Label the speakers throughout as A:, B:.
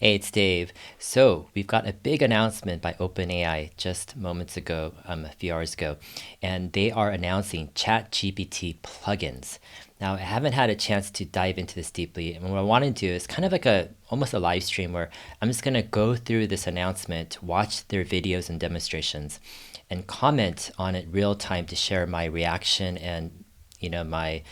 A: Hey, it's Dave. So, we've got a big announcement by OpenAI just moments ago, a few hours ago, and they are announcing ChatGPT plugins. Now, I haven't had a chance to dive into this deeply, and what I want to do is kind of like a almost a live stream where I'm just going to go through this announcement, watch their videos and demonstrations, and comment on it real time to share my reaction and my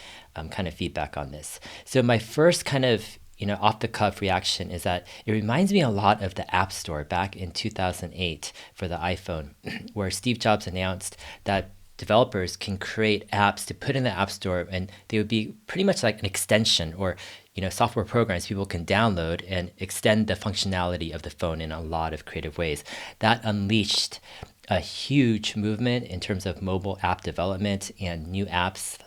A: kind of feedback on this. So my first kind of off the cuff reaction is that it reminds me a lot of the App Store back in 2008 for the iPhone, where Steve Jobs announced that developers can create apps to put in the App Store, and they would be pretty much like an extension or software programs people can download and extend the functionality of the phone in a lot of creative ways. That unleashed a huge movement in terms of mobile app development and new apps,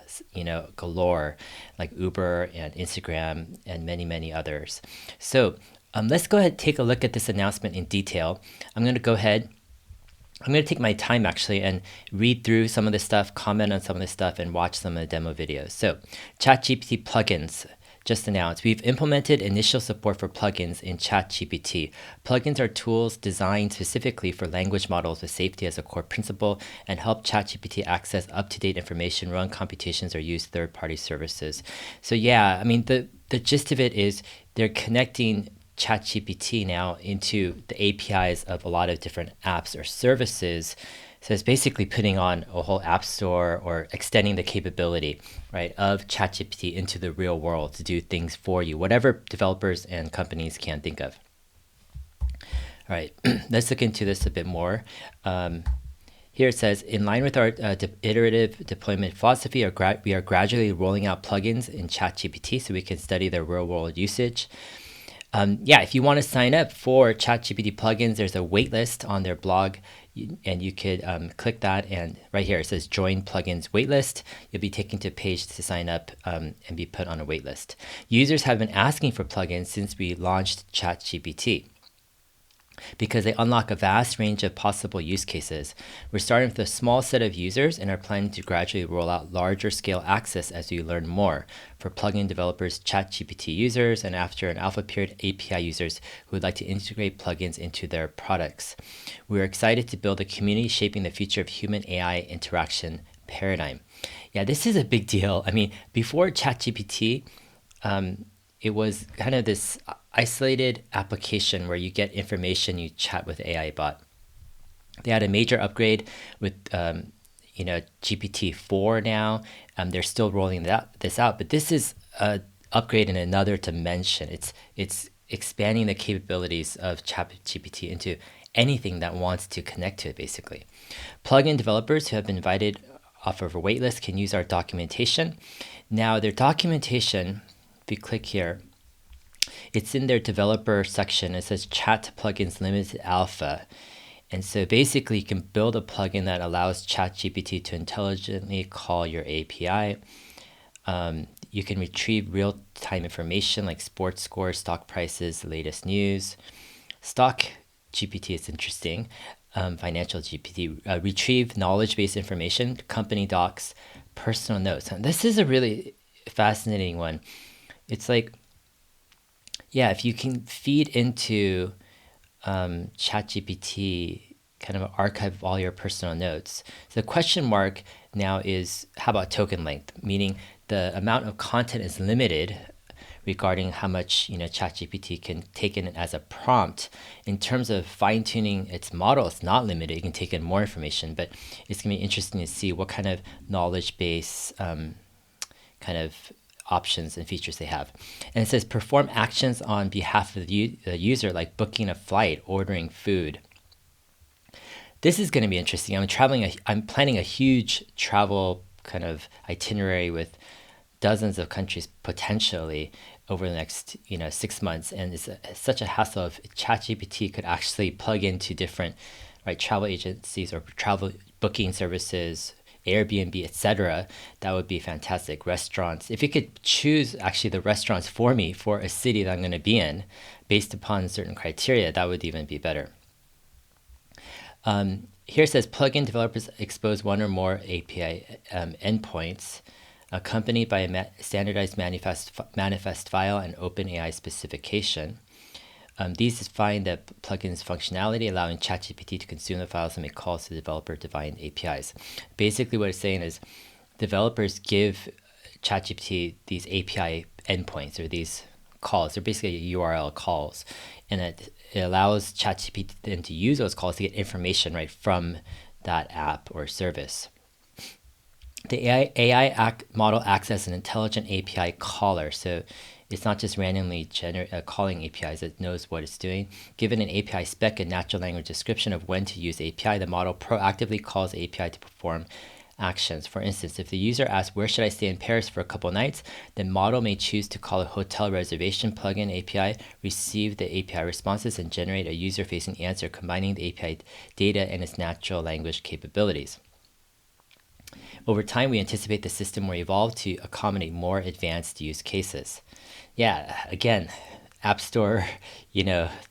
A: galore, like Uber and Instagram and many, many others. So let's go ahead and take a look at this announcement in detail. I'm going to go ahead. I'm going to take my time actually and read through some of this stuff, comment on some of this stuff, and watch some of the demo videos. So, ChatGPT plugins just announced. We've implemented initial support for plugins in ChatGPT. Plugins are tools designed specifically for language models with safety as a core principle and help ChatGPT access up-to-date information, run computations, or use third-party services. So yeah, I mean, the gist of it is they're connecting ChatGPT now into the APIs of a lot of different apps or services. So it's basically putting on a whole app store or extending the capability, right, of ChatGPT into the real world to do things for you, whatever developers and companies can think of. All right, let's look into this a bit more. Here it says, in line with our iterative deployment philosophy, we are gradually rolling out plugins in ChatGPT so we can study their real-world usage. If you want to sign up for ChatGPT plugins, there's a waitlist on their blog, and you could click that, and right here it says join plugins waitlist. You'll be taken to a page to sign up and be put on a waitlist. Users have been asking for plugins since we launched ChatGPT, because they unlock a vast range of possible use cases. We're starting with a small set of users and are planning to gradually roll out larger scale access as we learn more. For plugin developers, ChatGPT users, and after an alpha period, API users who would like to integrate plugins into their products. We're excited to build a community shaping the future of human AI interaction paradigm. Yeah, this is a big deal. I mean, before ChatGPT, it was kind of this isolated application where you get information, you chat with AI bot. They had a major upgrade with GPT-4 now. They're still rolling this out, but this is an upgrade in another dimension. It's expanding the capabilities of ChatGPT into anything that wants to connect to it, basically. Plugin developers who have been invited off of a waitlist can use our documentation. Now, their documentation, if you click here, it's in their developer section. It says Chat Plugins Limited Alpha. And so basically you can build a plugin that allows ChatGPT to intelligently call your API. You can retrieve real-time information like sports scores, stock prices, the latest news. Stock GPT is interesting. Financial GPT. Retrieve knowledge-based information, company docs, personal notes. And this is a really fascinating one. It's like, yeah, if you can feed into ChatGPT kind of an archive of all your personal notes. So the question mark now is, how about token length? Meaning the amount of content is limited regarding how much ChatGPT can take in as a prompt. In terms of fine-tuning its model, it's not limited. You can take in more information, but it's going to be interesting to see what kind of knowledge base kind of options and features they have. And it says perform actions on behalf of the user, like booking a flight, ordering food. This is going to be interesting. I'm planning a huge travel kind of itinerary with dozens of countries potentially over the next 6 months, and it's such a hassle if ChatGPT could actually plug into different travel agencies or travel booking services, Airbnb, etc. That would be fantastic. Restaurants, if you could choose actually the restaurants for me for a city that I'm going to be in based upon certain criteria, that would even be better. Here it says plugin developers expose one or more API endpoints accompanied by a standardized manifest file and OpenAI specification. These define the plugin's functionality, allowing ChatGPT to consume the files and make calls to developer-defined APIs. Basically, what it's saying is developers give ChatGPT these API endpoints or these calls. They're basically URL calls, and it allows ChatGPT then to use those calls to get information right from that app or service. The AI model acts as an intelligent API caller, so it's not just randomly calling APIs, it knows what it's doing. Given an API spec and natural language description of when to use API, the model proactively calls the API to perform actions. For instance, if the user asks, where should I stay in Paris for a couple nights, the model may choose to call a hotel reservation plugin API, receive the API responses, and generate a user-facing answer combining the API data and its natural language capabilities. Over time, we anticipate the system will evolve to accommodate more advanced use cases. Yeah, again, App Store,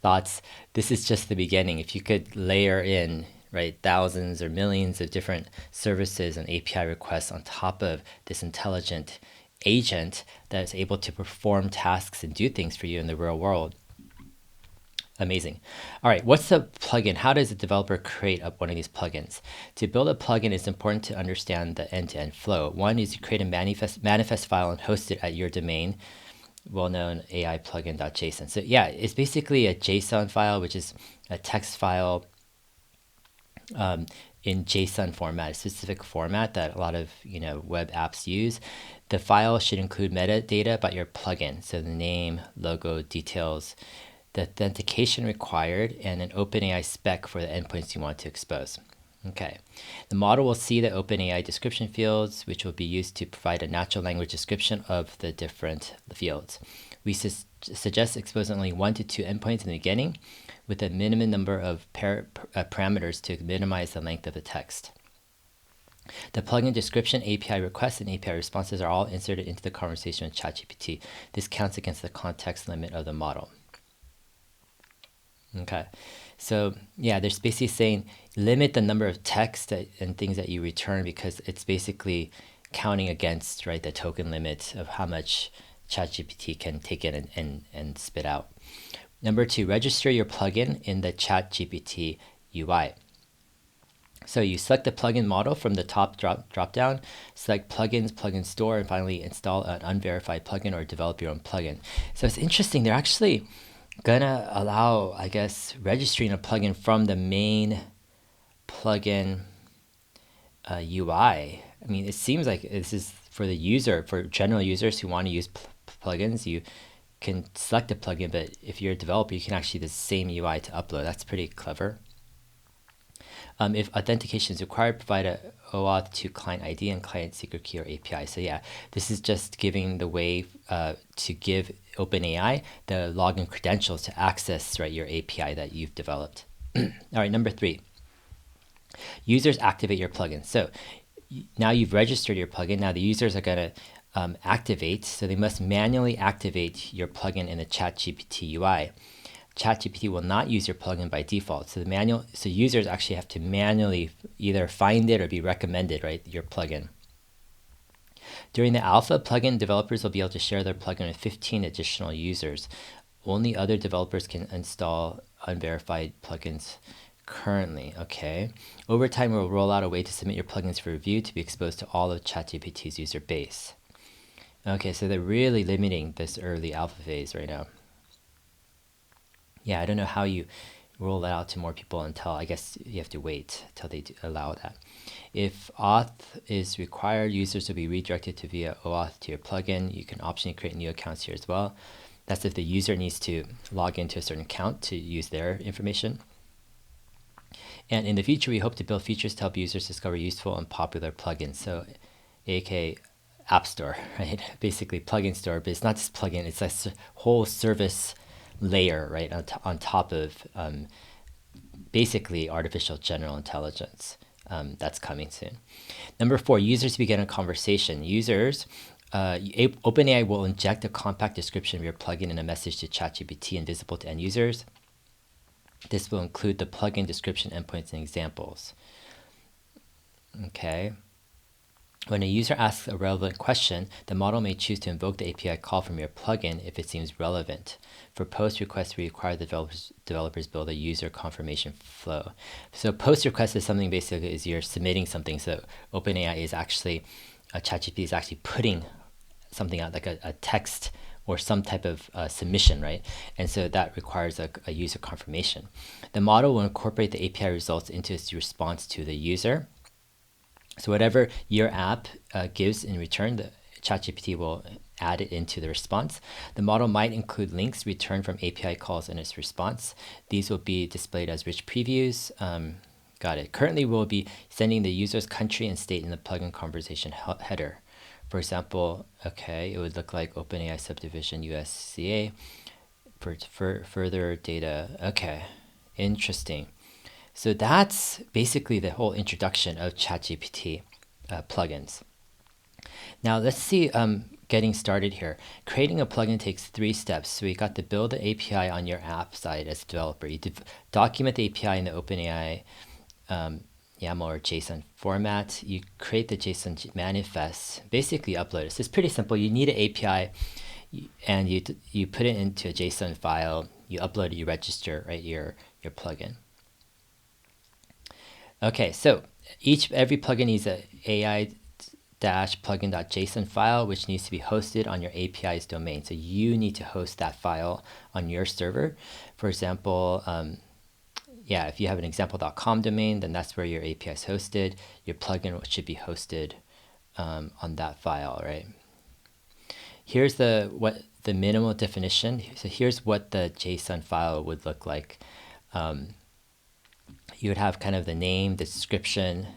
A: thoughts. This is just the beginning. If you could layer in, right, thousands or millions of different services and API requests on top of this intelligent agent that is able to perform tasks and do things for you in the real world. Amazing. All right, what's the plugin? How does a developer create one of these plugins? To build a plugin, it's important to understand the end-to-end flow. One is you create a manifest file and host it at your domain, well-known AI plugin.json. So yeah, it's basically a JSON file, which is a text file in JSON format, a specific format that a lot of web apps use. The file should include metadata about your plugin, so the name, logo, details, the authentication required, and an OpenAI spec for the endpoints you want to expose. Okay, the model will see the OpenAI description fields, which will be used to provide a natural language description of the different fields. We suggest exposing only 1 to 2 endpoints in the beginning, with a minimum number of parameters to minimize the length of the text. The plugin description, API requests, and API responses are all inserted into the conversation with ChatGPT. This counts against the context limit of the model. Okay, so yeah, they're basically saying limit the number of text and things that you return, because it's basically counting against, right, the token limit of how much ChatGPT can take in and spit out. Number 2, register your plugin in the ChatGPT UI. So you select the plugin model from the top drop down, select plugins, plugin store, and finally install an unverified plugin or develop your own plugin. So it's interesting, they're actually gonna allow, I guess, registering a plugin from the main plugin UI. I mean, it seems like this is for the user, for general users who want to use plugins. You can select a plugin, but if you're a developer, you can actually use the same UI to upload. That's pretty clever. If authentication is required, provide a OAuth to client ID and client secret key or API. So yeah, this is just giving the way to give OpenAI the login credentials to access, right, your API that you've developed. All right, number 3, users activate your plugin. So now you've registered your plugin. Now the users are going to activate, so they must manually activate your plugin in the ChatGPT UI. ChatGPT will not use your plugin by default. So users actually have to manually either find it or be recommended, right, your plugin. During the alpha, plugin developers will be able to share their plugin with 15 additional users. Only other developers can install unverified plugins currently. Okay. Over time, we'll roll out a way to submit your plugins for review to be exposed to all of ChatGPT's user base. Okay, so they're really limiting this early alpha phase right now. Yeah, I don't know how you roll that out to more people until, I guess you have to wait until they allow that. If auth is required, users will be redirected to via OAuth to your plugin. You can optionally create new accounts here as well. That's if the user needs to log into a certain account to use their information. And in the future, we hope to build features to help users discover useful and popular plugins. So, aka App Store, right? Basically plugin store, but it's not just plugin, it's a whole service layer, right, on top of basically artificial general intelligence. That's coming soon. Number 4, users begin a conversation. Users, OpenAI will inject a compact description of your plugin in a message to ChatGPT and visible to end users. This will include the plugin description, endpoints, and examples. Okay. When a user asks a relevant question, the model may choose to invoke the API call from your plugin if it seems relevant. For post requests, we require the developers build a user confirmation flow. So post request is something basically is you're submitting something. So OpenAI is actually, ChatGPT is actually putting something out like a text or some type of submission, right? And so that requires a user confirmation. The model will incorporate the API results into its response to the user. So whatever your app gives in return, the ChatGPT will add it into the response. The model might include links returned from API calls in its response. These will be displayed as rich previews. Got it. Currently, we'll be sending the user's country and state in the plugin conversation header. For example, okay, it would look like OpenAI subdivision USCA for further data. Okay, interesting. So that's basically the whole introduction of ChatGPT plugins. Now let's see, getting started here. Creating a plugin takes 3 steps. So we got to build the API on your app side as a developer. You document the API in the OpenAI YAML or JSON format. You create the JSON manifest, basically upload it. So it's pretty simple. You need an API and you put it into a JSON file, you upload it, you register, right, your plugin. Okay, so every plugin needs a AI-plugin.json file, which needs to be hosted on your API's domain. So you need to host that file on your server. For example, yeah, if you have an example.com domain, then that's where your API is hosted. Your plugin should be hosted on that file, right? Here's the minimal definition. So here's what the JSON file would look like. You would have kind of the name, the description,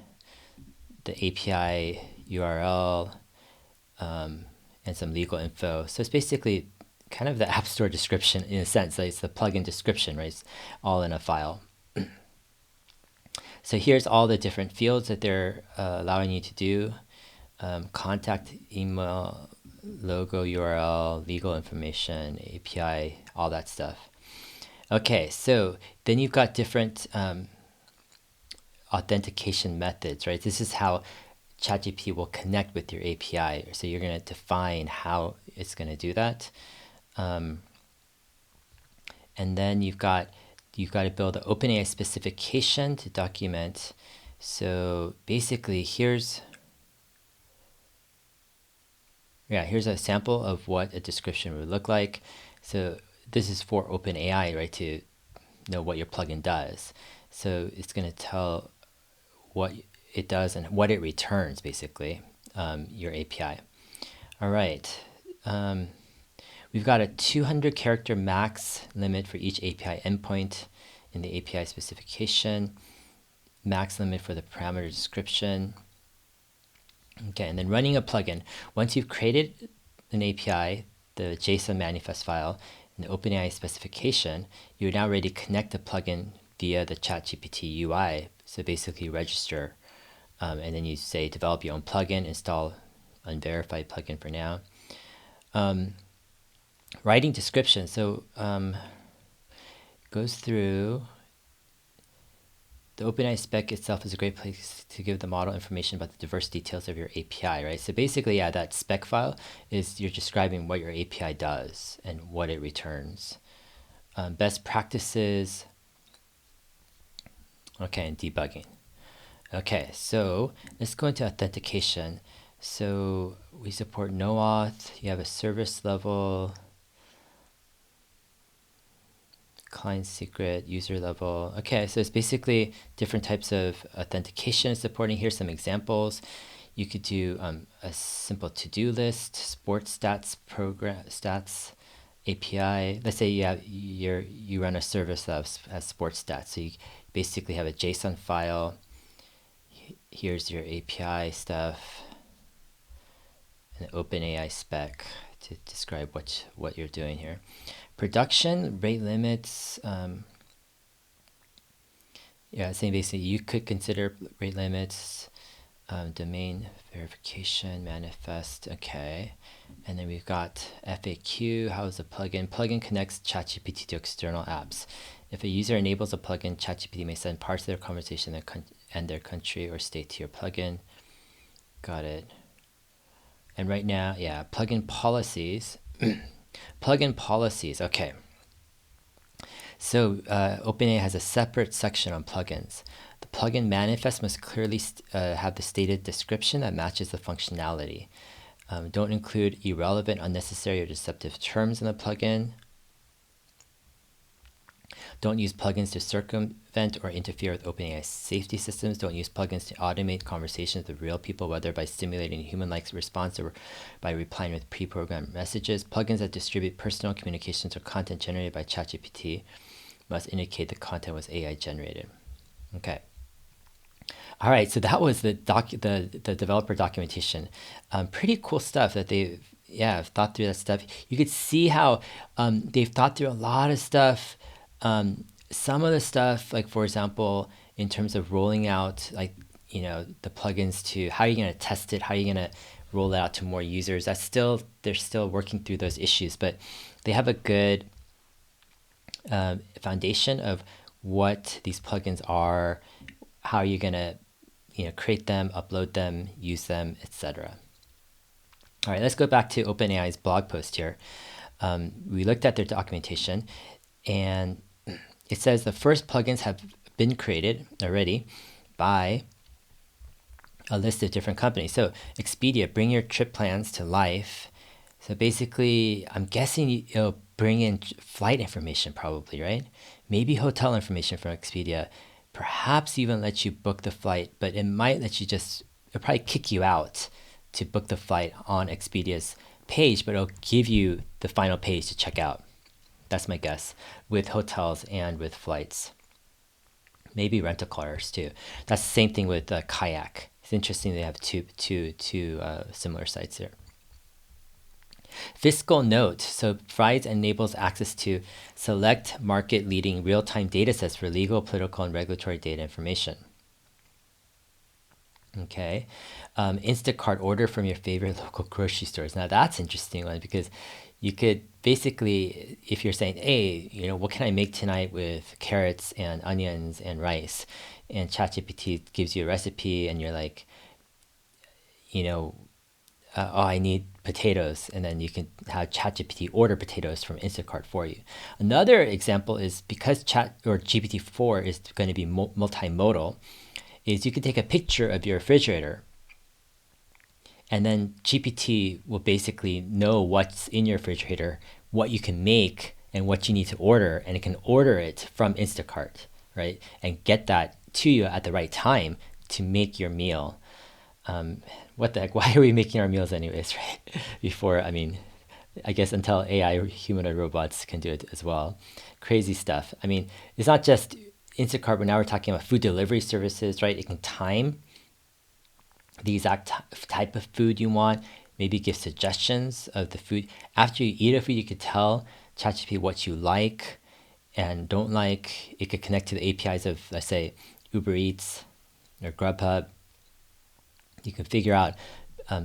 A: the API URL, and some legal info. So it's basically kind of the App Store description in a sense. Like it's the plugin description, right? It's all in a file. So here's all the different fields that they're allowing you to do. Contact, email, logo, URL, legal information, API, all that stuff. Okay, so then you've got different authentication methods, right? This is how ChatGPT will connect with your API. So you're going to define how it's going to do that. And then you've got to build an OpenAI specification to document. So basically, here's a sample of what a description would look like. So this is for OpenAI, right, to know what your plugin does. So it's going to tell what it does and what it returns, basically, your API. All right. We've got a 200 character max limit for each API endpoint in the API specification, max limit for the parameter description. Okay, and then running a plugin. Once you've created an API, the JSON manifest file, and the OpenAI specification, you're now ready to connect the plugin via the ChatGPT UI. So basically register, and then you say develop your own plugin, install unverified plugin for now. Writing description. So goes through. The OpenAI spec itself is a great place to give the model information about the diverse details of your API, right? So basically, yeah, that spec file is you're describing what your API does and what it returns. Best practices. Okay, and debugging. Okay, so let's go into authentication. So we support no-auth. You have a service level, client secret, user level. Okay, so it's basically different types of authentication supporting. Here's some examples. You could do a simple to-do list, sports stats program stats API. Let's say you run a service that has sports stats. So you basically have a JSON file. Here's your API stuff, an OpenAI spec to describe what you're doing here. Production, rate limits. Yeah, saying basically you could consider rate limits, domain verification, manifest, okay. And then we've got FAQ, how is the plugin? Plugin connects ChatGPT to external apps. If a user enables a plugin, ChatGPT may send parts of their conversation and their country or state to your plugin. got it. And right now, yeah, plugin policies. Plugin policies. Okay. So OpenAI has a separate section on plugins. The plugin manifest must clearly have the stated description that matches the functionality. Don't include irrelevant, unnecessary, or deceptive terms in the plugin. Don't use plugins to circumvent or interfere with OpenAI's safety systems. Don't use plugins to automate conversations with real people, whether by stimulating a human-like response or by replying with pre-programmed messages. Plugins that distribute personal communications or content generated by ChatGPT must indicate the content was AI generated. Okay. All right, so that was the developer documentation. Pretty cool stuff that they've thought through that stuff. You could see how they've thought through a lot of stuff. Some of the stuff, like for example, in terms of rolling out, like the plugins to how are you going to test it, how are you going to roll it out to more users. They're still working through those issues, but they have a good foundation of what these plugins are, how are you going to create them, upload them, use them, etc. All right, let's go back to OpenAI's blog post here. We looked at their documentation, and it says the first plugins have been created already by a list of different companies. So Expedia, bring your trip plans to life. So basically, I'm guessing it'll bring in flight information probably, right? Maybe hotel information from Expedia. Perhaps even let you book the flight, but it might let you it'll probably kick you out to book the flight on Expedia's page, but it'll give you the final page to check out. That's my guess, with hotels and with flights. Maybe rental cars too. That's the same thing with Kayak. It's interesting they have two similar sites here. Fiscal Note, so provides and enables access to select market-leading real-time datasets for legal, political, and regulatory data information. Okay, Instacart order from your favorite local grocery stores. Now that's an interesting one because you could basically, if you're saying, hey, what can I make tonight with carrots and onions and rice? And ChatGPT gives you a recipe and you're like, I need potatoes, and then you can have ChatGPT order potatoes from Instacart for you. Another example is because GPT-4 is going to be multimodal, is you can take a picture of your refrigerator, and then GPT will basically know what's in your refrigerator, what you can make, and what you need to order, and it can order it from Instacart, right? And get that to you at the right time to make your meal. What the heck? Why are we making our meals anyways, right? I guess until AI, humanoid robots can do it as well. Crazy stuff. It's not just Instacart, but now we're talking about food delivery services, right? It can time the exact type of food you want, maybe give suggestions of the food. After you eat a food, you could tell ChatGPT what you like and don't like. It could connect to the APIs of, let's say, Uber Eats or Grubhub. You can figure out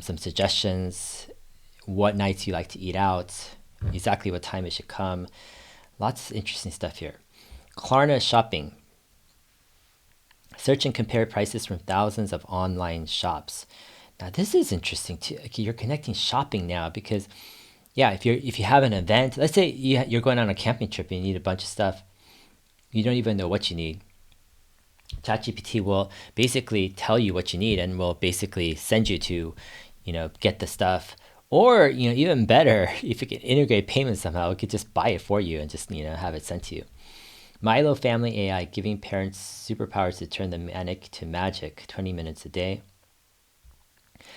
A: some suggestions, what nights you like to eat out, exactly what time it should come. Lots of interesting stuff here. Klarna shopping. Search and compare prices from thousands of online shops. Now this is interesting too. You're connecting shopping now because, if you have an event, let's say you're going on a camping trip and you need a bunch of stuff, you don't even know what you need. ChatGPT will basically tell you what you need and will basically send you to, get the stuff. Or, even better, if you can integrate payments somehow, it could just buy it for you and just, have it sent to you. Milo Family AI, giving parents superpowers to turn the manic to magic, 20 minutes a day.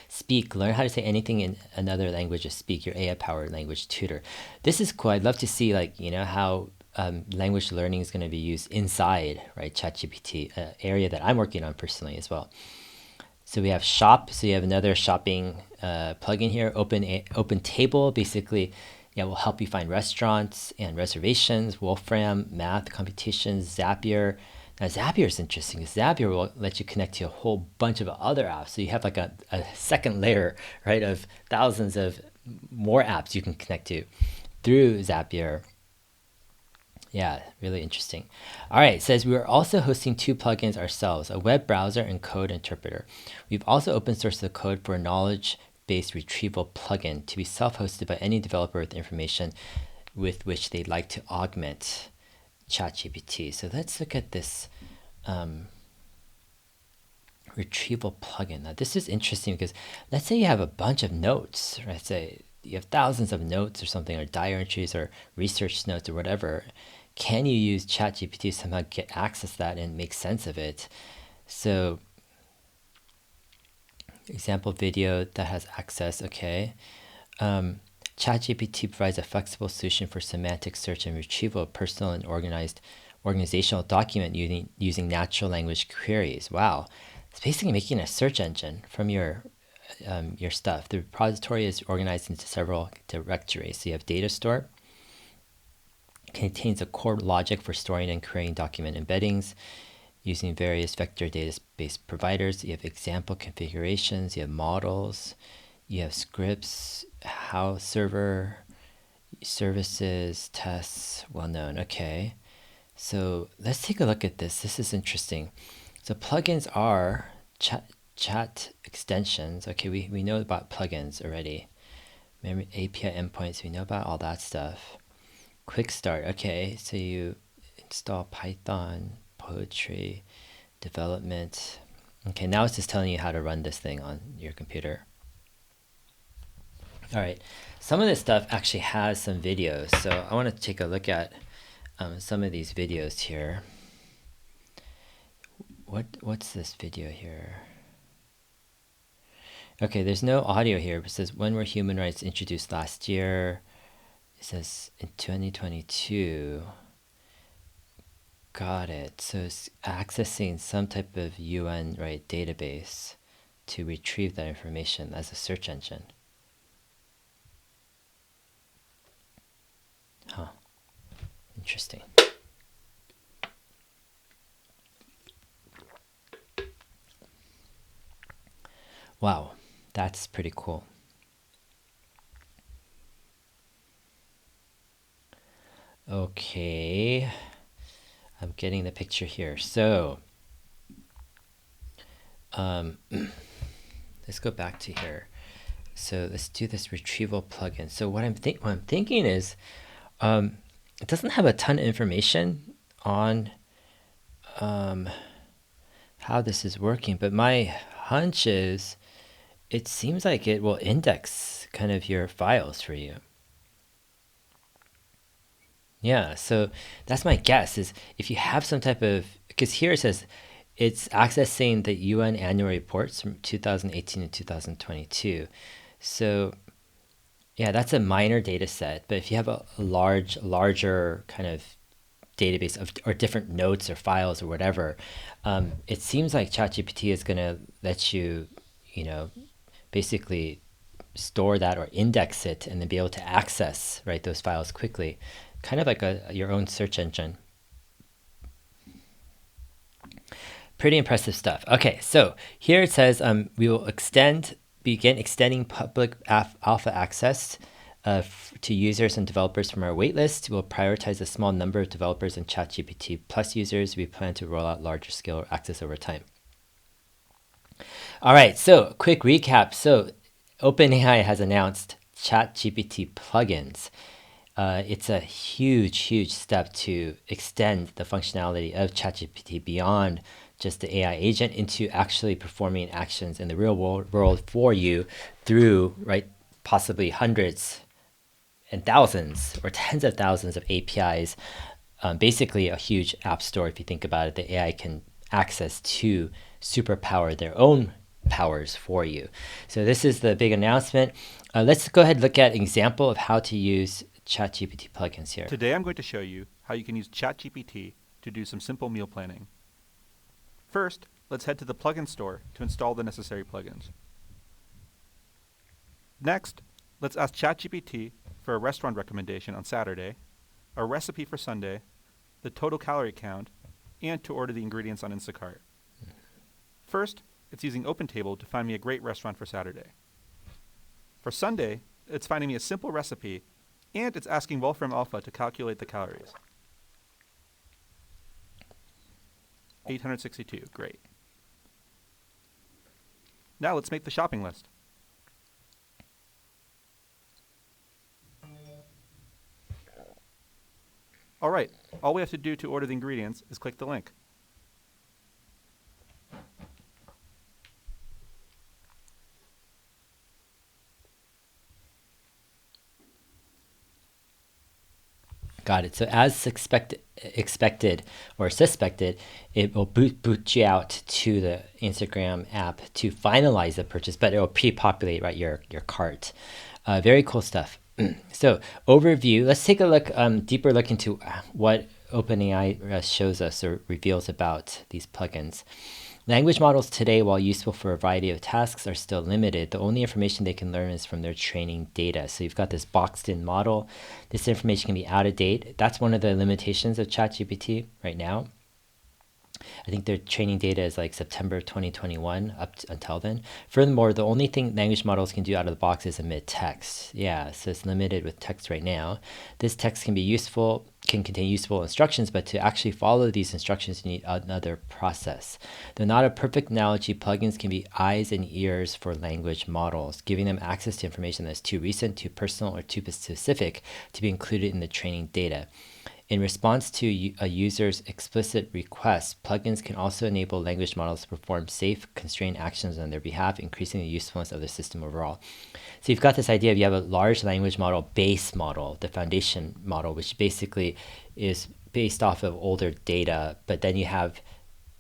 A: Speak, learn how to say anything in another language. Just speak, your AI-powered language tutor. This is cool. I'd love to see, how language learning is going to be used inside, right, ChatGPT, an area that I'm working on personally as well. So we have Shop. So you have another shopping plugin here. Open Table basically, will help you find restaurants and reservations. Wolfram, math, computations, Zapier. Now Zapier is interesting. Zapier will let you connect to a whole bunch of other apps. So you have like a second layer, right, of thousands of more apps you can connect to through Zapier. Yeah, really interesting. All right, it says we are also hosting two plugins ourselves, a web browser and code interpreter. We've also open sourced the code for a knowledge-based retrieval plugin to be self-hosted by any developer with information with which they'd like to augment ChatGPT. So let's look at this retrieval plugin. Now this is interesting because let's say you have a bunch of notes, right? Say you have thousands of notes or something, or diary entries or research notes or whatever. Can you use ChatGPT to somehow get access to that and make sense of it? So example video that has access, okay. ChatGPT provides a flexible solution for semantic search and retrieval of personal and organizational document using natural language queries. Wow. It's basically making a search engine from your stuff. The repository is organized into several directories. So you have data store, contains a core logic for storing and querying document embeddings using various vector database providers. You have example configurations, you have models, you have scripts, how server, services, tests, well known. Okay, so let's take a look at this. This is interesting. So plugins are chat extensions. Okay, we know about plugins already. Memory API endpoints, we know about all that stuff. Quick start. Okay, so you install Python, poetry, development. Okay, now it's just telling you how to run this thing on your computer. All right, some of this stuff actually has some videos, so I want to take a look at some of these videos here. What's this video here? Okay, there's no audio here. It says, when were human rights introduced last year? It says in 2022. Got it. So it's accessing some type of UN database to retrieve that information as a search engine. Huh. Interesting. Wow, that's pretty cool. Okay, I'm getting the picture here. So let's go back to here. So let's do this retrieval plugin. So what I'm thinking is, it doesn't have a ton of information on how this is working, but my hunch is it seems like it will index kind of your files for you. Yeah, so that's my guess is if you have some type of, because here it says it's accessing the UN annual reports from 2018 and 2022. So yeah, that's a minor data set, but if you have a larger kind of database of or different notes or files or whatever, it seems like ChatGPT is going to let you, basically store that or index it and then be able to access those files quickly, kind of like your own search engine. Pretty impressive stuff. Okay, so here it says we will begin extending public alpha access to users and developers from our waitlist. We'll prioritize a small number of developers and ChatGPT Plus users. We plan to roll out larger scale access over time. All right, so quick recap. So OpenAI has announced ChatGPT Plugins. It's a huge step to extend the functionality of ChatGPT beyond just the AI agent into actually performing actions in the real world for you through possibly hundreds and thousands or tens of thousands of APIs. Basically a huge app store, if you think about it, the AI can access to superpower their own powers for you. So this is the big announcement. Let's go ahead and look at an example of how to use ChatGPT plugins here.
B: Today I'm going to show you how you can use ChatGPT to do some simple meal planning. First, let's head to the plugin store to install the necessary plugins. Next, let's ask ChatGPT for a restaurant recommendation on Saturday, a recipe for Sunday, the total calorie count, and to order the ingredients on Instacart. First, it's using OpenTable to find me a great restaurant for Saturday. For Sunday, it's finding me a simple recipe, and it's asking Wolfram Alpha to calculate the calories. 862. Great. Now let's make the shopping list. All right, all we have to do to order the ingredients is click the link.
A: Got it. So as expected or suspected, it will boot you out to the Instagram app to finalize the purchase, but it will pre-populate, right, your cart. Very cool stuff. So overview. Let's take a look, deeper look into what OpenAI shows us or reveals about these plugins. Language models today, while useful for a variety of tasks, are still limited. The only information they can learn is from their training data. So you've got this boxed-in model. This information can be out of date. That's one of the limitations of ChatGPT right now. I think their training data is like September 2021 until then. Furthermore, the only thing language models can do out of the box is emit text. Yeah, so it's limited with text right now. This text can be useful, can contain useful instructions, but to actually follow these instructions, you need another process. Though not a perfect analogy, plugins can be eyes and ears for language models, giving them access to information that's too recent, too personal, or too specific to be included in the training data. In response to a user's explicit request, plugins can also enable language models to perform safe, constrained actions on their behalf, increasing the usefulness of the system overall. So you've got this idea of you have a large language model base model, the foundation model, which basically is based off of older data, but then you have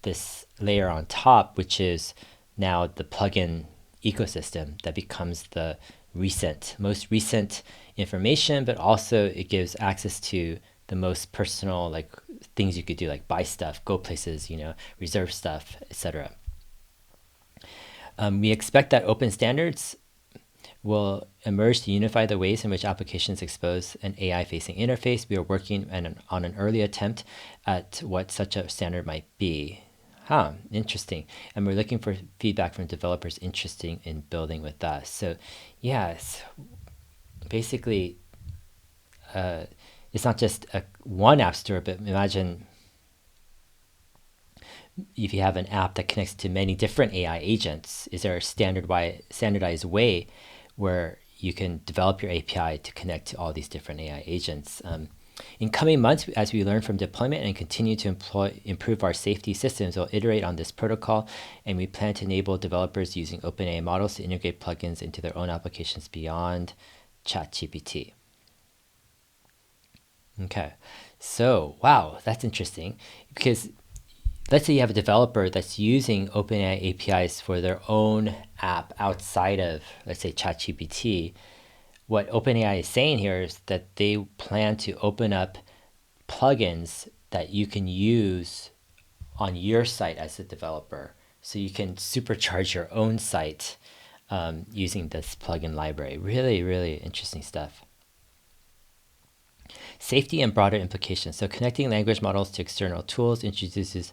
A: this layer on top, which is now the plugin ecosystem that becomes the most recent information, but also it gives access to the most personal, like, things you could do, like buy stuff, go places, reserve stuff, etc. We expect that open standards will emerge to unify the ways in which applications expose an AI-facing interface. We are working on an early attempt at what such a standard might be. Interesting. And we're looking for feedback from developers interested in building with us. So, yes, basically, it's not just one app store, but imagine if you have an app that connects to many different AI agents. Is there a standardized way where you can develop your API to connect to all these different AI agents? In coming months, as we learn from deployment and continue to improve our safety systems, we'll iterate on this protocol, and we plan to enable developers using OpenAI models to integrate plugins into their own applications beyond ChatGPT. Okay, so wow, that's interesting, because let's say you have a developer that's using OpenAI APIs for their own app outside of, let's say, ChatGPT. What OpenAI is saying here is that they plan to open up plugins that you can use on your site as a developer. So you can supercharge your own site using this plugin library. Really, really interesting stuff. Safety and broader implications. So connecting language models to external tools introduces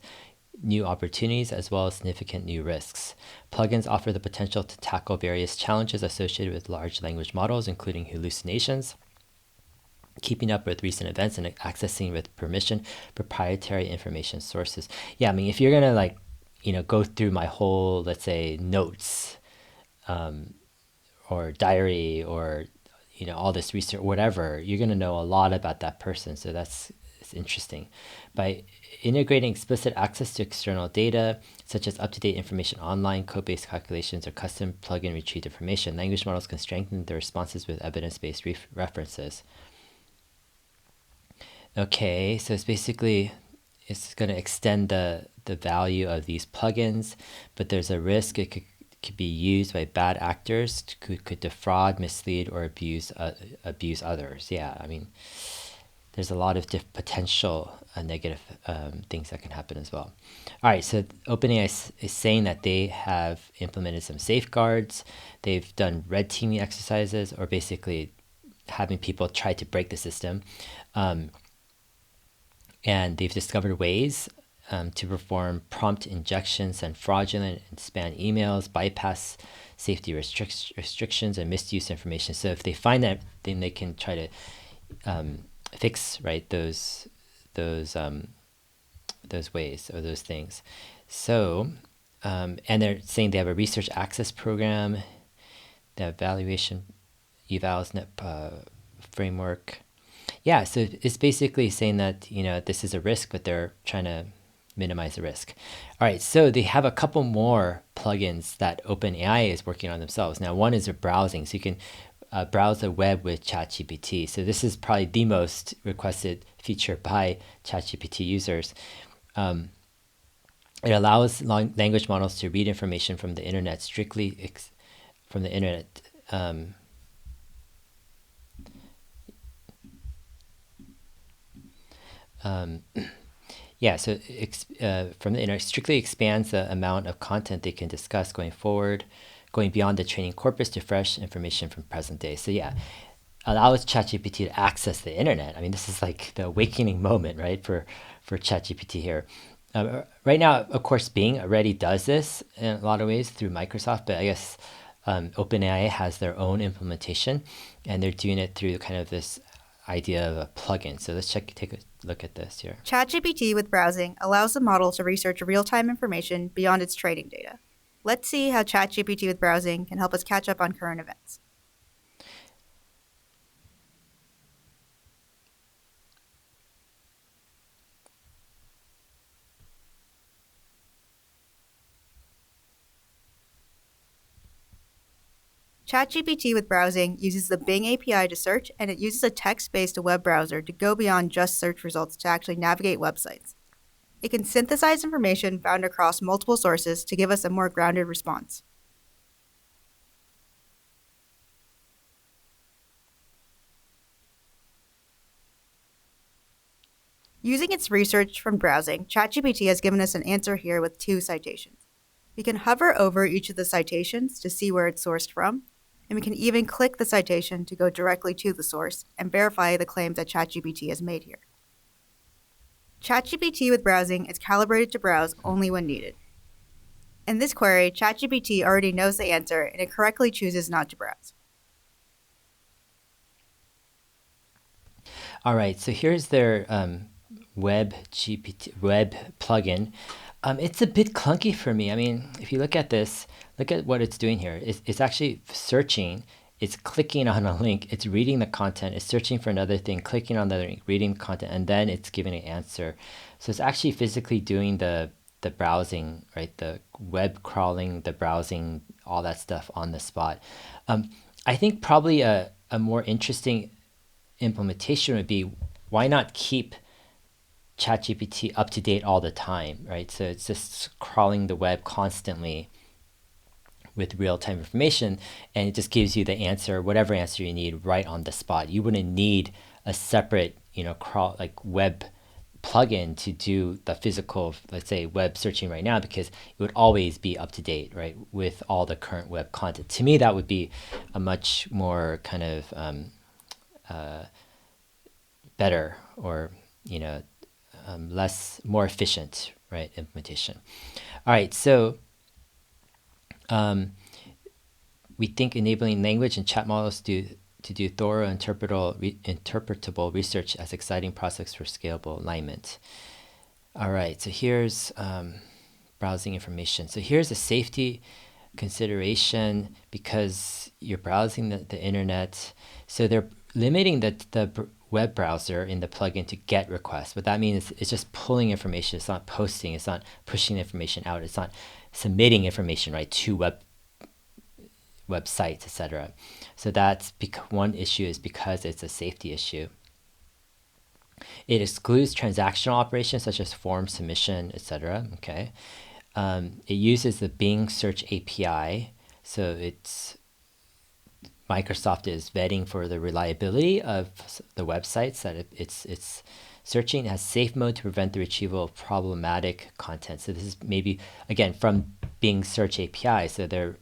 A: new opportunities as well as significant new risks. Plugins offer the potential to tackle various challenges associated with large language models, including hallucinations, keeping up with recent events, and accessing with permission proprietary information sources. Yeah, I mean, if you're gonna go through my whole, let's say, notes or diary or all this research, whatever, you're going to know a lot about that person. So it's interesting. By integrating explicit access to external data, such as up-to-date information online, code-based calculations, or custom plugin retrieved information, language models can strengthen their responses with evidence-based references. Okay, so it's going to extend the value of these plugins, but there's a risk it could be used by bad actors, could defraud, mislead, or abuse others. Yeah, I mean, there's a lot of potential negative things that can happen as well. All right, so OpenAI is saying that they have implemented some safeguards. They've done red teaming exercises, or basically having people try to break the system. And they've discovered ways to perform prompt injections, send fraudulent and spam emails, bypass safety restrictions, and misuse information. So if they find that, then they can try to fix, right, those those ways or those things. So, and they're saying they have a research access program, the evaluation evals net framework. Yeah, so it's basically saying that, this is a risk, but they're trying to minimize the risk. All right, so they have a couple more plugins that OpenAI is working on themselves. Now, one is a browsing, so you can browse the web with ChatGPT. So this is probably the most requested feature by ChatGPT users. It allows language models to read information from the internet strictly from the internet. Yeah, so from the internet strictly expands the amount of content they can discuss going forward, going beyond the training corpus to fresh information from present day. So yeah, allows ChatGPT to access the internet. I mean, this is like the awakening moment, right, for ChatGPT here. Right now, of course, Bing already does this in a lot of ways through Microsoft, but I guess OpenAI has their own implementation, and they're doing it through kind of this idea of a plugin. So let's take a look at this here.
C: ChatGPT with browsing allows the model to research real-time information beyond its training data. Let's see how ChatGPT with browsing can help us catch up on current events. ChatGPT with browsing uses the Bing API to search, and it uses a text-based web browser to go beyond just search results to actually navigate websites. It can synthesize information found across multiple sources to give us a more grounded response. Using its research from browsing, ChatGPT has given us an answer here with 2 citations. We can hover over each of the citations to see where it's sourced from, and we can even click the citation to go directly to the source and verify the claims that ChatGPT has made here. ChatGPT with browsing is calibrated to browse only when needed. In this query, ChatGPT already knows the answer and it correctly chooses not to browse.
A: All right, so here's their web plugin. It's a bit clunky for me. I mean, if you look at this, look at what it's doing here. It's actually searching. It's clicking on a link. It's reading the content. It's searching for another thing, clicking on the link, reading the content, and then it's giving an answer. So it's actually physically doing the browsing, right? The web crawling, the browsing, all that stuff on the spot. I think probably a more interesting implementation would be, why not keep ChatGPT up to date all the time, right? So it's just crawling the web constantly with real-time information, and it just gives you the answer, whatever answer you need, right on the spot. You wouldn't need a separate, web plugin to do the physical, let's say, web searching right now, because it would always be up to date, right, with all the current web content. To me, that would be a much more kind of better, or more efficient, right, implementation. All right, so we think enabling language and chat models to do thorough interpretable research as exciting prospects for scalable alignment. All right, so here's browsing information. So here's a safety consideration, because you're browsing the internet. So they're limiting the web browser in the plugin to get requests. What that means is it's just pulling information. It's not posting. It's not pushing information out. It's not submitting information, right, to websites, etc. So that's one issue, is because it's a safety issue. It excludes transactional operations such as form submission, etc. Okay. It uses the Bing Search API, so Microsoft is vetting for the reliability of the websites that it's searching. It has safe mode to prevent the retrieval of problematic content. So this is maybe, again, from Bing Search API, so they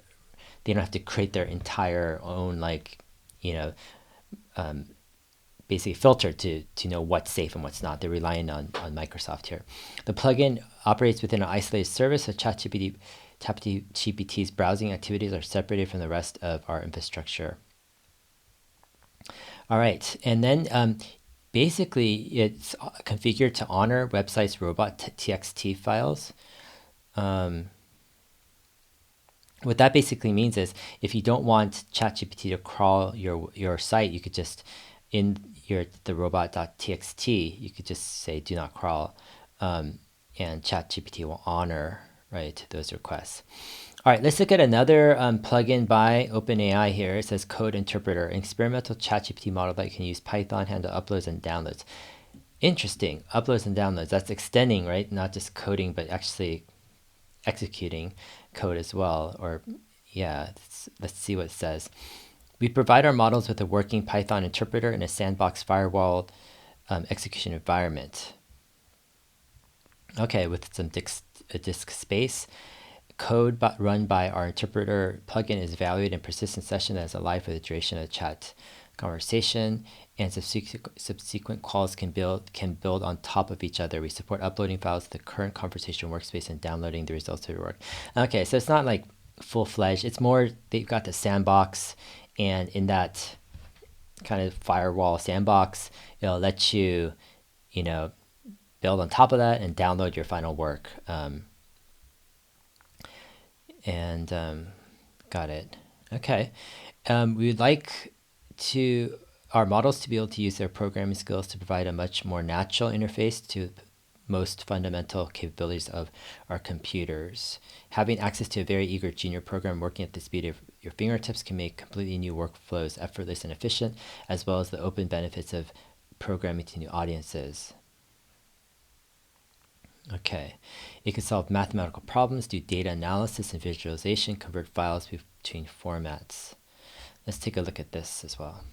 A: don't have to create their entire own, basically filter to know what's safe and what's not. They're relying on Microsoft here. The plugin operates within an isolated service, so ChatGPT's browsing activities are separated from the rest of our infrastructure. All right, and then basically it's configured to honor websites robot.txt files. What that basically means is if you don't want ChatGPT to crawl your site, you could just in the robot.txt, you could just say do not crawl, and ChatGPT will honor right those requests. All right, let's look at another plugin by OpenAI here. It says Code Interpreter, an experimental ChatGPT model that can use Python, handle uploads and downloads. Interesting, uploads and downloads. That's extending, right? Not just coding, but actually executing code as well. Or yeah, let's see what it says. We provide our models with a working Python interpreter and a sandbox firewall execution environment. Okay, with some disk space. Code run by our interpreter plugin is valued in persistent session that is alive for the duration of the chat conversation, and subsequent calls can build on top of each other. We support uploading files to the current conversation workspace and downloading the results of your work. Okay, so it's not like full-fledged. It's more they've got the sandbox, and in that kind of firewall sandbox, it'll let you, build on top of that and download your final work. Got it. Okay. We'd like our models to be able to use their programming skills to provide a much more natural interface to most fundamental capabilities of our computers. Having access to a very eager junior program working at the speed of your fingertips can make completely new workflows effortless and efficient, as well as the open benefits of programming to new audiences. Okay, it can solve mathematical problems, do data analysis and visualization, convert files between formats. Let's take a look at this as well.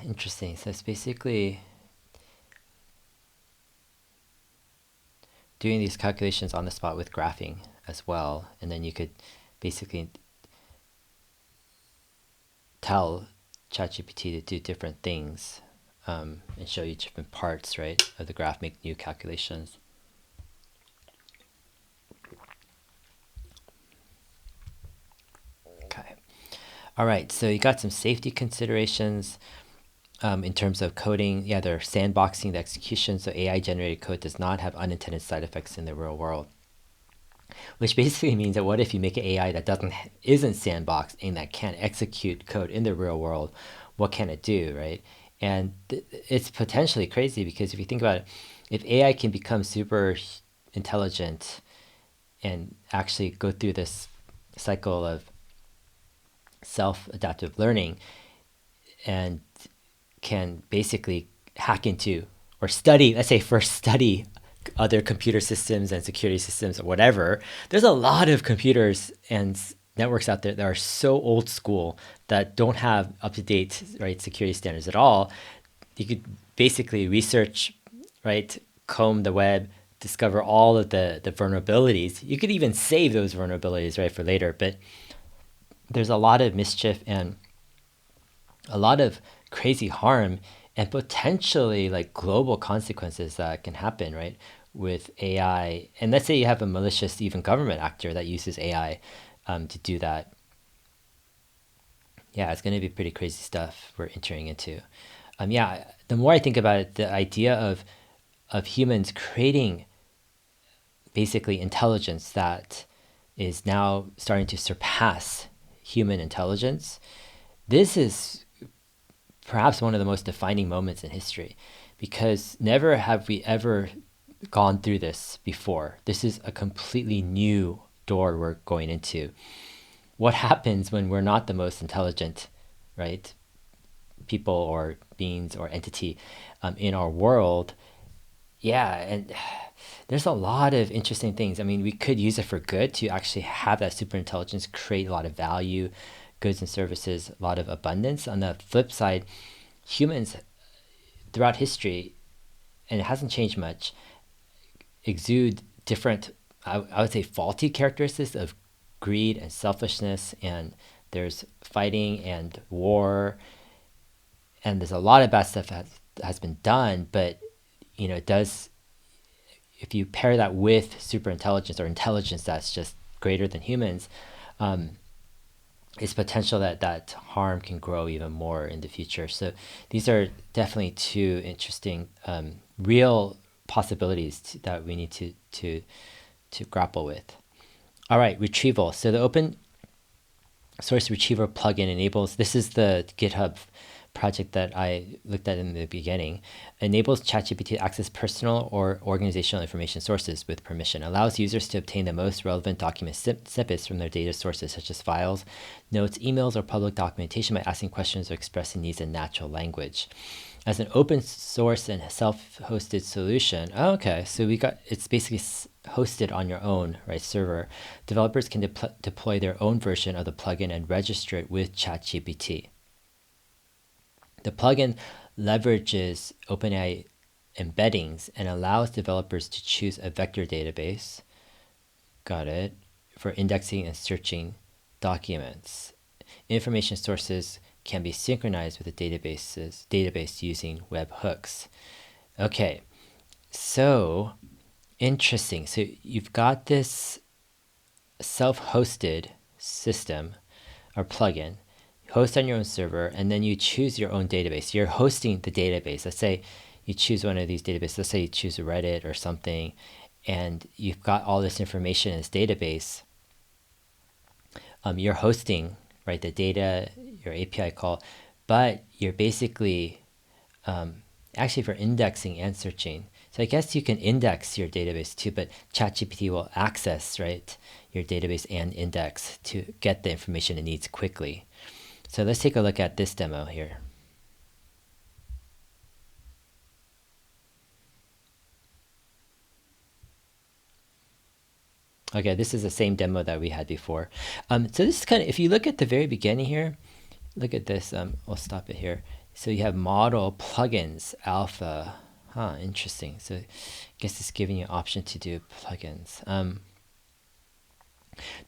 A: Interesting. So it's basically doing these calculations on the spot with graphing as well. And then you could basically tell ChatGPT to do different things and show you different parts, right, of the graph, make new calculations. Okay. All right, so you got some safety considerations in terms of coding. Yeah, they're sandboxing the execution, so AI-generated code does not have unintended side effects in the real world. Which basically means that what if you make an AI that isn't sandboxed and that can't execute code in the real world? What can it do, right? And it's potentially crazy because if you think about it, if AI can become super intelligent and actually go through this cycle of self-adaptive learning and can basically hack into or study, let's say first study other computer systems and security systems or whatever. There's a lot of computers and networks out there that are so old school that don't have up-to-date right security standards at all. You could basically research, right, comb the web, discover all of the vulnerabilities. You could even save those vulnerabilities, right, for later. But there's a lot of mischief and a lot of crazy harm and potentially like global consequences that can happen, right, with AI. And let's say you have a malicious, even government actor that uses AI to do that. Yeah, it's going to be pretty crazy stuff we're entering into. Yeah, the more I think about it, the idea of humans creating basically intelligence that is now starting to surpass human intelligence, this is perhaps one of the most defining moments in history, because never have we ever gone through this before. This is a completely new door we're going into. What happens when we're not the most intelligent, right, people or beings or entity? in our world. Yeah, and there's a lot of interesting things. I mean, we could use it for good to actually have that super intelligence create a lot of value, goods and services, a lot of abundance. On the flip side, humans throughout history, and it hasn't changed much, exude different, I would say, faulty characteristics of greed and selfishness, and there's fighting and war, and there's a lot of bad stuff that has been done, but it does, if you pair that with super intelligence or intelligence that's just greater than humans, it's potential that harm can grow even more in the future. So these are definitely two interesting real possibilities that we need to grapple with. All right, retrieval. So the open source retriever plugin enables, this is the GitHub project that I looked at in the beginning, enables ChatGPT to access personal or organizational information sources with permission, allows users to obtain the most relevant document snippets from their data sources, such as files, notes, emails, or public documentation by asking questions or expressing needs in natural language. As an open source and self-hosted solution, so it's basically hosted on your own server. Developers can deploy their own version of the plugin and register it with ChatGPT. The plugin leverages OpenAI embeddings and allows developers to choose a vector database, for indexing and searching documents. Information sources can be synchronized with the database using webhooks. Okay, so interesting. So you've got this self-hosted system or plugin, host on your own server, and then you choose your own database. You're hosting the database. Let's say you choose one of these databases. Let's say you choose Reddit or something, and you've got all this information in this database. You're hosting, the data, your API call, but you're basically actually for indexing and searching. So I guess you can index your database too, but ChatGPT will access, your database and index to get the information it needs quickly. So let's take a look at this demo here. Okay, this is the same demo that we had before. So this is kind of, if you look at the very beginning here, look at this. We'll stop it here. So you have model plugins alpha. Interesting. So I guess it's giving you an option to do plugins.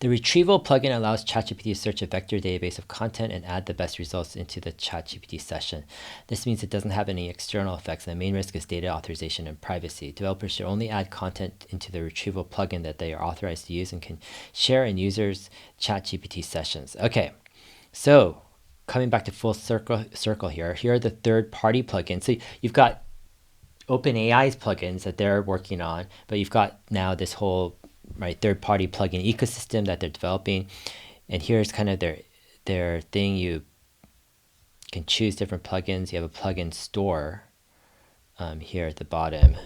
A: The retrieval plugin allows ChatGPT to search a vector database of content and add the best results into the ChatGPT session. This means it doesn't have any external effects, and the main risk is data authorization and privacy. Developers should only add content into the retrieval plugin that they are authorized to use and can share in users' ChatGPT sessions. Okay, so coming back to full circle here are the third-party plugins. So you've got OpenAI's plugins that they're working on, but you've got now this whole third-party plugin ecosystem that they're developing, and here's kind of their thing. You can choose different plugins. You have a plugin store here at the bottom.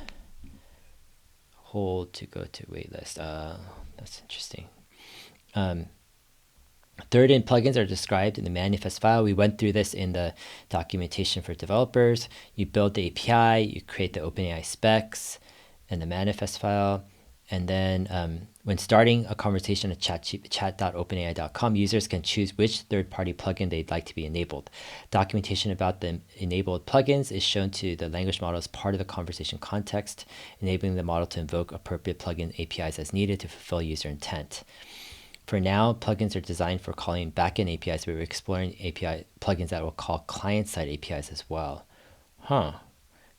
A: Hold to go to waitlist. That's interesting. Third-in plugins are described in the manifest file. We went through this in the documentation for developers. You build the API, you create the OpenAI specs and the manifest file. And then when starting a conversation at chat.openai.com, users can choose which third-party plugin they'd like to be enabled. Documentation about the enabled plugins is shown to the language model as part of the conversation context, enabling the model to invoke appropriate plugin APIs as needed to fulfill user intent. For now, plugins are designed for calling backend APIs, but we're exploring API plugins that will call client-side APIs as well.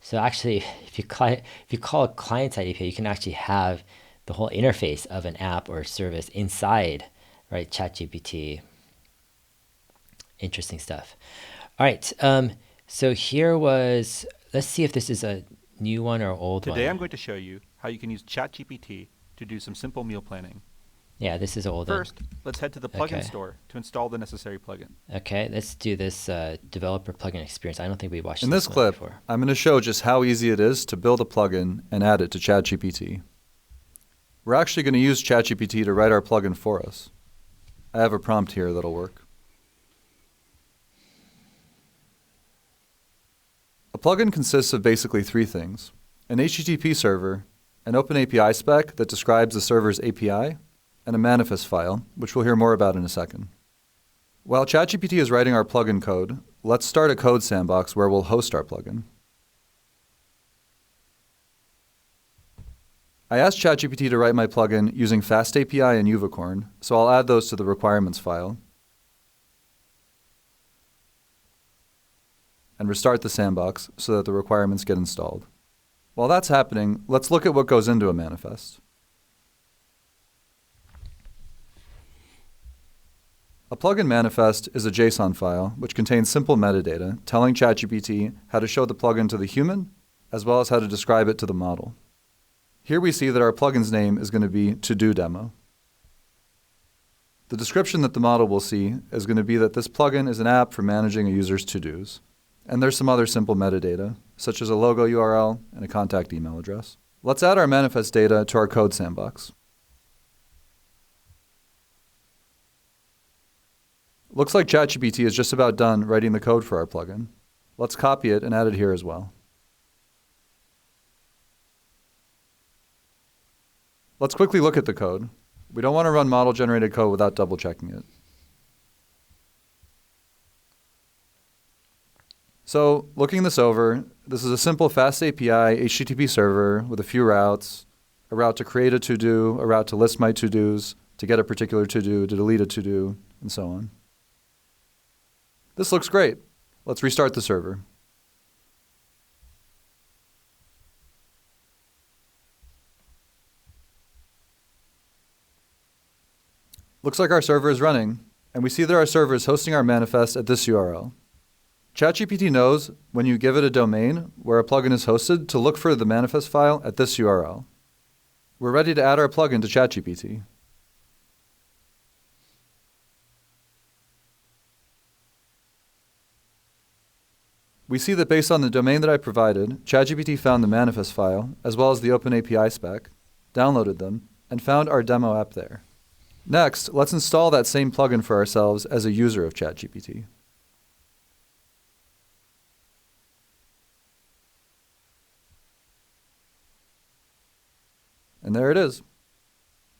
A: So actually, if you call a client-side API, you can actually have the whole interface of an app or service inside, ChatGPT. Interesting stuff. All right. So here was, let's see if this is a new one or old one.
B: Today I'm going to show you how you can use ChatGPT to do some simple meal planning.
A: Yeah, this is an old one.
B: First, let's head to the plugin store to install the necessary plugin.
A: Okay, let's do this developer plugin experience. I don't think we watched
D: In this clip,
A: before.
D: I'm going to show just how easy it is to build a plugin and add it to ChatGPT. We're actually going to use ChatGPT to write our plugin for us. I have a prompt here that'll work. A plugin consists of basically three things: an HTTP server, an OpenAPI spec that describes the server's API, and a manifest file, which we'll hear more about in a second. While ChatGPT is writing our plugin code, let's start a code sandbox where we'll host our plugin. I asked ChatGPT to write my plugin using FastAPI and Unicorn, so I'll add those to the requirements file and restart the sandbox so that the requirements get installed. While that's happening, let's look at what goes into a manifest. A plugin manifest is a JSON file which contains simple metadata telling ChatGPT how to show the plugin to the human, as well as how to describe it to the model. Here we see that our plugin's name is going to be To-Do Demo. The description that the model will see is going to be that this plugin is an app for managing a user's to-dos. And there's some other simple metadata, such as a logo URL and a contact email address. Let's add our manifest data to our code sandbox. Looks like ChatGPT is just about done writing the code for our plugin. Let's copy it and add it here as well. Let's quickly look at the code. We don't want to run model-generated code without double-checking it. So, looking this over, this is a simple FastAPI HTTP server with a few routes: a route to create a to-do, a route to list my to-dos, to get a particular to-do, to delete a to-do, and so on. This looks great. Let's restart the server. Looks like our server is running, and we see that our server is hosting our manifest at this URL. ChatGPT knows when you give it a domain where a plugin is hosted to look for the manifest file at this URL. We're ready to add our plugin to ChatGPT. We see that based on the domain that I provided, ChatGPT found the manifest file, as well as the OpenAPI spec, downloaded them, and found our demo app there. Next, let's install that same plugin for ourselves as a user of ChatGPT. And there it is.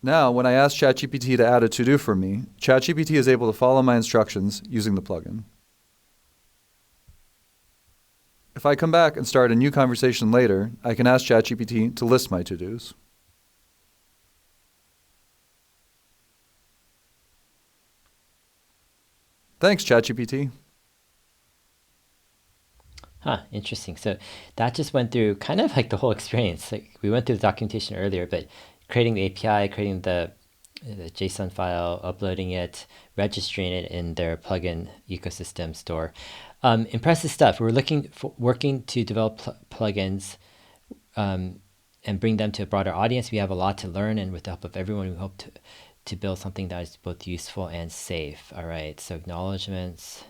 D: Now, when I ask ChatGPT to add a to-do for me, ChatGPT is able to follow my instructions using the plugin. If I come back and start a new conversation later, I can ask ChatGPT to list my to-dos. Thanks, ChatGPT.
A: Huh, interesting. So that just went through kind of like the whole experience. Like we went through the documentation earlier, but creating the API, creating the JSON file, uploading it, registering it in their plugin ecosystem store. Impressive stuff. We're working to develop plugins and bring them to a broader audience. We have a lot to learn, and with the help of everyone, we hope to build something that is both useful and safe. All right, so acknowledgements.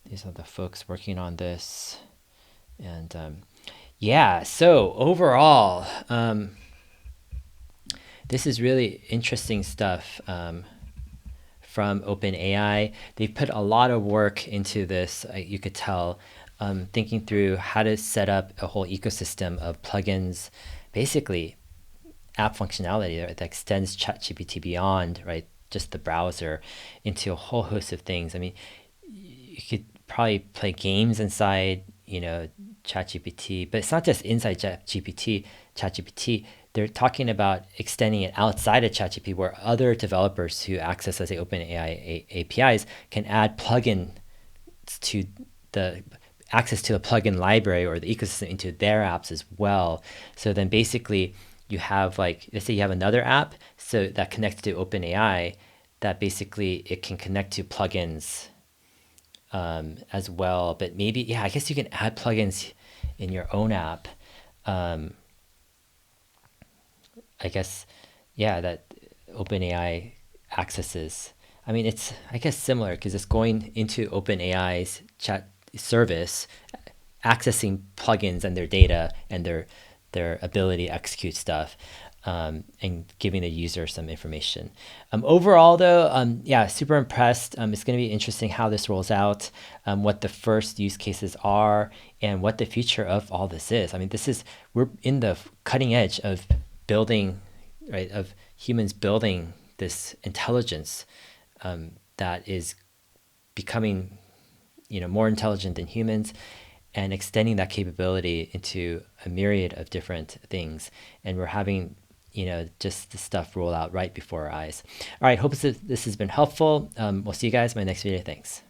A: These are the folks working on this. And yeah, so overall, this is really interesting stuff from OpenAI. They've put a lot of work into this, you could tell, thinking through how to set up a whole ecosystem of plugins, basically app functionality that extends ChatGPT beyond, right, just the browser into a whole host of things. I mean, you could probably play games inside, ChatGPT, but it's not just inside ChatGPT. They're talking about extending it outside of ChatGPT, where other developers who access, let's say, OpenAI APIs can add plugins to the access to the plugin library or the ecosystem into their apps as well. So then basically you have, like, let's say you have another app so that connects to OpenAI, that basically it can connect to plugins as well. But maybe, yeah, I guess you can add plugins in your own app. I guess, yeah, that OpenAI accesses. I mean, it's, I guess, similar because it's going into OpenAI's chat service, accessing plugins and their data and their ability to execute stuff. and giving the user some information. Overall, though, yeah, super impressed. It's going to be interesting how this rolls out, what the first use cases are, and what the future of all this is. I mean, we're in the cutting edge of building, right, of humans building this intelligence that is becoming, more intelligent than humans, and extending that capability into a myriad of different things. And we're having, just the stuff roll out right before our eyes. All right, hope this has been helpful. We'll see you guys in my next video. Thanks.